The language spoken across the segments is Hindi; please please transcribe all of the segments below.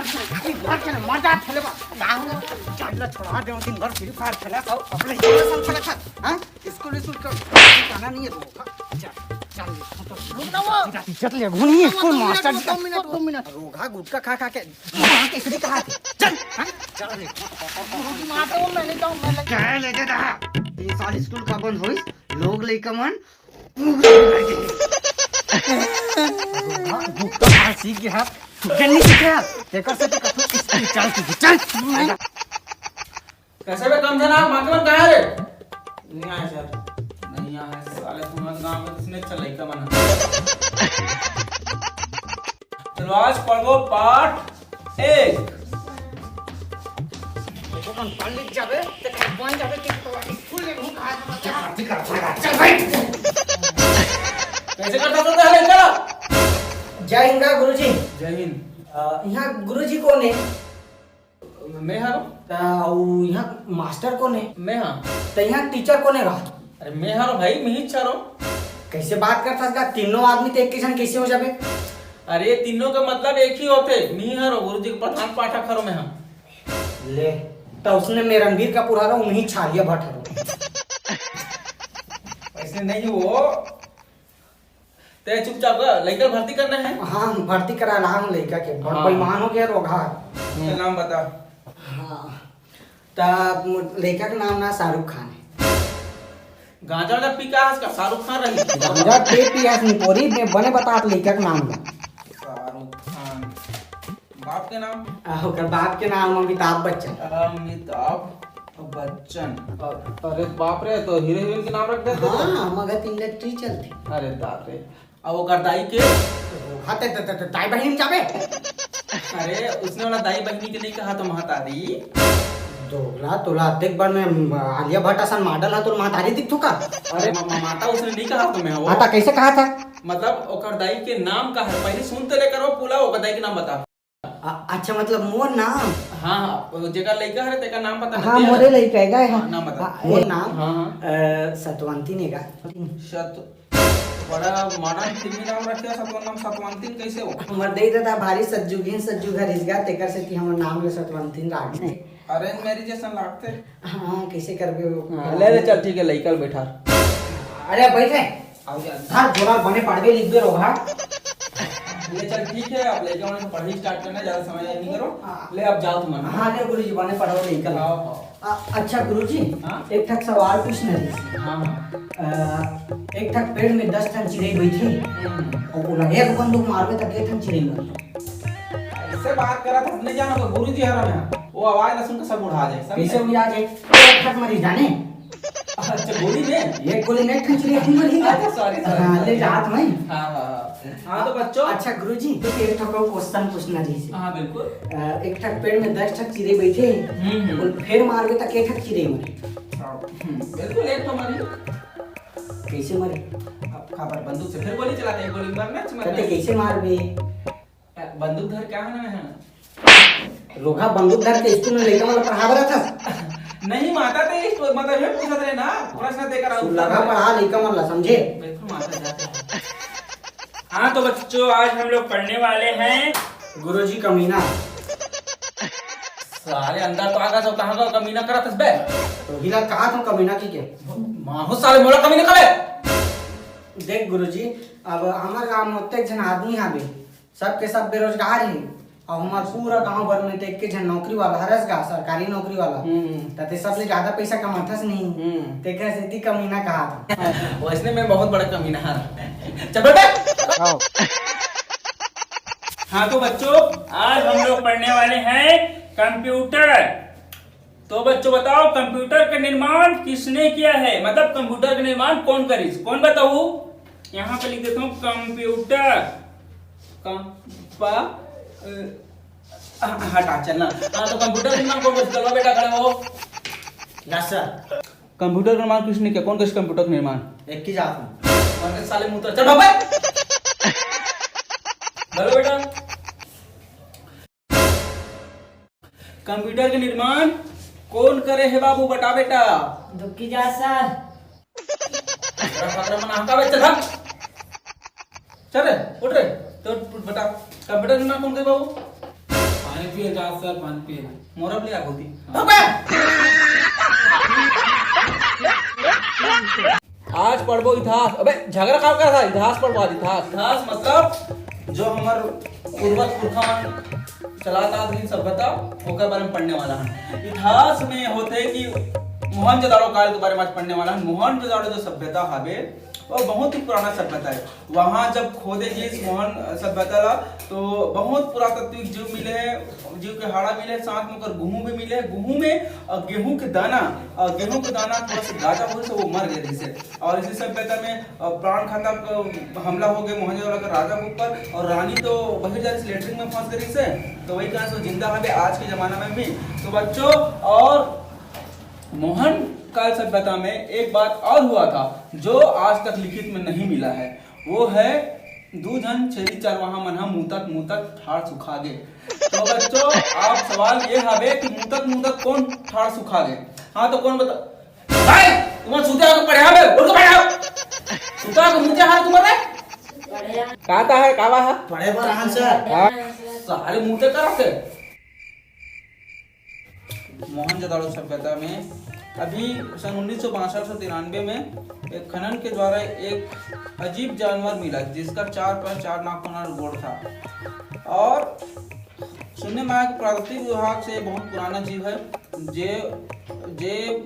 मजा खेले चाइल्ड छोड़ा दे दिन भर फ्री फायर खेला तो अपने हिसाब से खेला हां स्कूल का गाना नहीं है चल रुक ना वो टीचर ले घुनी स्कूल मास्टर 2 मिनट रोगा गुटका खा खा के मां के खड़ी कहा चल हां चल रे गुरुजी मारते हो मैं नहीं जाऊं मैं क्या लेके रहा 3 साल स्कूल का बंद होइस लोग लेके मन गुटका खा सीख गया गन्नी सीखा देखो से चल कैसे बे कम जना मातवन कहां रे नहीं आया सर नहीं आया साले तुम्हारे गांव में किसने चल लइका बना चलो आज पढ़ो पाठ 1 देखो कौन पंडित जावे ते कौन जावे कि स्कूल में घूम खा चल भाई कैसे करता तो है लइका जय हिंद गुरुजी जय हिंद यहाँ गुरुजी कौन है मैं हां यहाँ मास्टर कौन है मैं हां तो यहाँ टीचर कौन है रहा अरे मैं हां भाई मैं ही चारो कैसे बात करता है तीनों आदमी तो एक के संग कैसे हो जावे अरे तीनों का मतलब एक ही होते मैं हां गुरुजी के प्रधान पाठक हरो मैं हां ले तो उसने मैं रणबीर कपूर हारा उन्हीं छालिया भट्ट हारो ऐसे नहीं हो ते चुपचाप लड़का भर्ती करना है हाँ भर्ती करा रहा हूँ लड़का के बेईमान हो गया रोगा नाम बता हाँ तब लड़का का नाम ना शाहरुख खान है गांजा वाला पी का इसका शाहरुख खान रही गांजा पे पी है निपोरी में बने बता लड़का का नाम का शाहरुख खान बाप के नाम ओकर बाप के नाम अमिताभ बच्चन अरे बाप रे तो हीरो हीरोइन के नाम रख देते हाँ मगध इंडस्ट्री चलती अरे बाप रे अब वो कर दाई के हाँ ताई बहन जावे अरे उसने वाला दाई बहनी के नहीं कहा तो महतारी दोगला तोला देख बार में आलिया भट्ट सन मॉडल है तो महतारी दिख थुका अरे माता उसने नहीं कहा तो मैं वो माता कैसे कहा था मतलब ओकर दाई के नाम का है पहले सुनते लेकर वो पूरा ओकर दाई के नाम बता अच्छा मतलब मोर नाम हाँ हाँ जेका लड़का है तेका नाम पता हाँ मोरे लड़का गए हैं नाम बता मोर नाम हाँ सतवंती ने का शत बड़ा मॉडर्न फिल्मी नाम रखिया सतवन नाम सतवंतीन कैसे हो हमर दे देता भारी सज्जू घरिसगा तेकर से कि हमर नाम ले सतवंतीन राख दे अरेंज मैरिज जैसा लागते हाँ कैसे करबे ले ले चल ठीक है लड़का बैठा अरे बैठे आओ जा हां जोड़ा बने पड़बे लिख दे रोहा ले चल ठीक है अब लड़का वाले पढ़ाई स्टार्ट करना ज्यादा समय नहीं करो ले अब जाओ तुम हाँ ले गुरुजी बने पढ़ो निकल अच्छा गुरुजी एक ठक सवाल पूछना है हाँ एक ठक पेड़ में 10 टन चिड़ै बैठी और बोला एक बंदूक मारबे तक 1 टन चिड़ै मर ऐसे बात करा था नहीं जाना तो गुरुजी हरा में वो आवाज ना सुन के सब उड़ा जाए कैसे उड़ा जाए एक ठक मरी जाने अच्छा गोली में एक गोली में ठन चिड़ै हम मरी अच्छा सॉरी हां ले जात में हां हां हां तो बच्चों अच्छा गुरुजी तो एक ठक क्वेश्चन पूछना जी से हां बिल्कुल एक ठक पेड़ में 10 ठक चिड़ै बैठे और फिर मारबे तक 1 ठक चिड़ै मरे बिल्कुल एक तो मरी कैसे मरे अब खबर बंदूक से फिर गोली चलाते हैं गोली मारना कहते कैसे मारबे बंदूक धर क्या है ना मैं रोगा बंदूक धर के स्कूल में लड़का वाला पढ़ावा रहा था नहीं माता थे इस मतलब ये पूछा थे ना प्रश्न देकर आउट लगा पढ़ा लड़का वाला समझे बिल्कुल माता जाते हैं हाँ तो बच्चों आज हम लोग पढ़ने वाले हैं गुरुजी कमीना साले अंदर तो आगा जो कहां का कमीना करा तस बे तो हिला कहा तुम कमीना की के माहू साले मोला कमीना करे देख गुरुजी अब हमार गांव में ओते जन आदमी हावे सब के सब बेरोजगार है और हमार पूरा गांव भर में टेक के जन नौकरी वाला हरस गा सरकारी नौकरी वाला तते सबसे ज्यादा पैसा कमाथस नहीं तेकर सेती कमीना कहा था वैसे मैं बहुत बड़ा कमीना हां चल बेटा हाँ तो बच्चों आज हम लोग पढ़ने वाले हैं कंप्यूटर। तो बच्चों बताओ कंप्यूटर का निर्माण किसने किया है, मतलब कंप्यूटर का निर्माण कौन करी, कौन बताओ। यहाँ पे लिख देता हूँ कंप्यूटर हटा चलना। हाँ तो कंप्यूटर का निर्माण कौन कर चलो बेटा खड़े हो। Yes sir. कंप्यूटर का निर्माण किसने किया, कौन किस कंप्यूटर का निर्माण। एक की जात में और साले मुंह चल बाबा बोलो बेटा। कंप्यूटर का निर्माण कौन करे है बाबू, बता बेटा। दुखी जा सर। चल रे उठ रे तो बता कंप्यूटर का निर्माण कौन करे बाबू। पानी पिए जा सर, पानी पिए। मोरा ले आ होती। आज पढ़बो इतिहास। अबे झगड़ा का कर था, इतिहास पढ़वा इतिहास। इतिहास मतलब जो हमार पूर्वज पुरखा मन चलाता आदमी सभ्यता ओकर बारे में पढ़ने वाला है। इतिहास में होते कि मोहनजोदाड़ो काल के बारे में आज पढ़ने वाला है। मोहनजोदाड़ो जो सभ्यता हवे वो बहुत ही पुराना सभ्यता है। वहाँ जब खोदे गए इस मोहन सभ्यता ला तो बहुत पुरातात्विक जीव मिले हैं, जीव के हाड़ा मिले, साथ में ओकर गेहूं भी मिले। गेहूं में गेहूं के दाना थोड़ा सा गाजा हो से वो मर गए जैसे। और इसी सभ्यता में प्राण घातक हमला हो गया मोहनजोदाड़ो के राजा के ऊपर, और रानी तो वही जा लेटरिन में फंस गई से, तो वही कारण से जिंदा है आज के जमाना में भी। तो बच्चों, और मोहन काल सभ्यता में एक बात और हुआ था जो आज तक लिखित में नहीं मिला है, वो है दूधन छेरी चरवाहा मन मुंह तक ठाड़ सुखा गे। तो बच्चों, आप सवाल ये हवे कि मुंह तक कौन ठाड़ सुखा गे? हाँ तो कौन बता भाई, तुम सुता को पढ़ा बे, उठ के बैठो। सुता को मुंह हाथ तुम्हारे कहता है कावा है पढ़े पर आंसर सारे मुंह तक कराते। मोहनजोदाड़ो सभ्यता में अभी सन 1962-93 में एक खनन के द्वारा एक अजीब जानवर मिला जिसका 4 पैर 4 नाक वाला गोड़ था। और सुनने में आया कि पुरातत्व विभाग से बहुत पुराना जीव है जे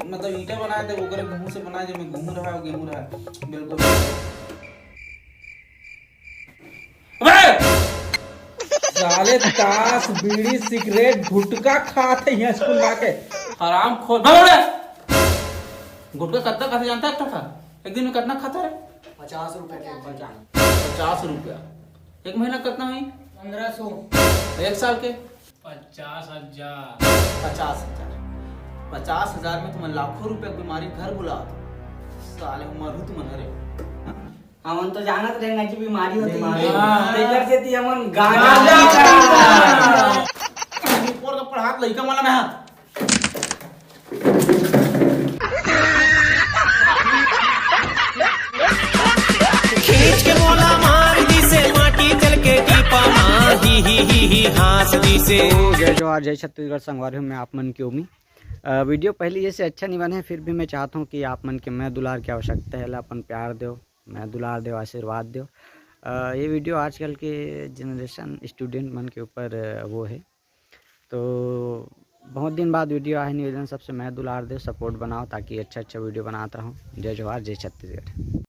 मतलब ईंटा बनाए थे वो गेहूं से बनाए, जिसमें गेहूं रहा है, गेहूं रहा है बिल्कुल। साले ताश बीड़ी सिगरेट गुटखा खाते हैं स्कूल लाके हराम खोर। गुटखा कितना खाते जानता है? था एक दिन में कितना खाता है? 50 रुपए के बचा। 50 रुपया। एक महीना कितना हुई? 1500। एक साल के 50,000। 50,000 में तुम लाखों रुपए की बीमारी घर बुला साले मरू तुम रे। हमन तो जानत रहेंगे कि बीमारी होती है, हाँ। तेकर से ती हमन गाना का पढ़ात लइका वाला में हाथ खींच के बोला मार दी से माटी चल के टीपा मार ही हास दी से। जय जवाहर जय छत्तीसगढ़ संगवारी में आप मन की उम्मीद। वीडियो पहले जैसे अच्छा नहीं बने, फिर भी मैं चाहता हूँ कि आप मन के मैं दुलार की आवश्यकता है, अपन प्यार दो, मैं दुलार दो, आशीर्वाद दो। ये वीडियो आजकल के जनरेशन स्टूडेंट मन के ऊपर वो है, तो बहुत दिन बाद वीडियो आए। निवेदन सबसे मैं दुलार दो, सपोर्ट बनाओ ताकि अच्छा वीडियो बनाता रहूँ। जय जवाहर जय छत्तीसगढ़।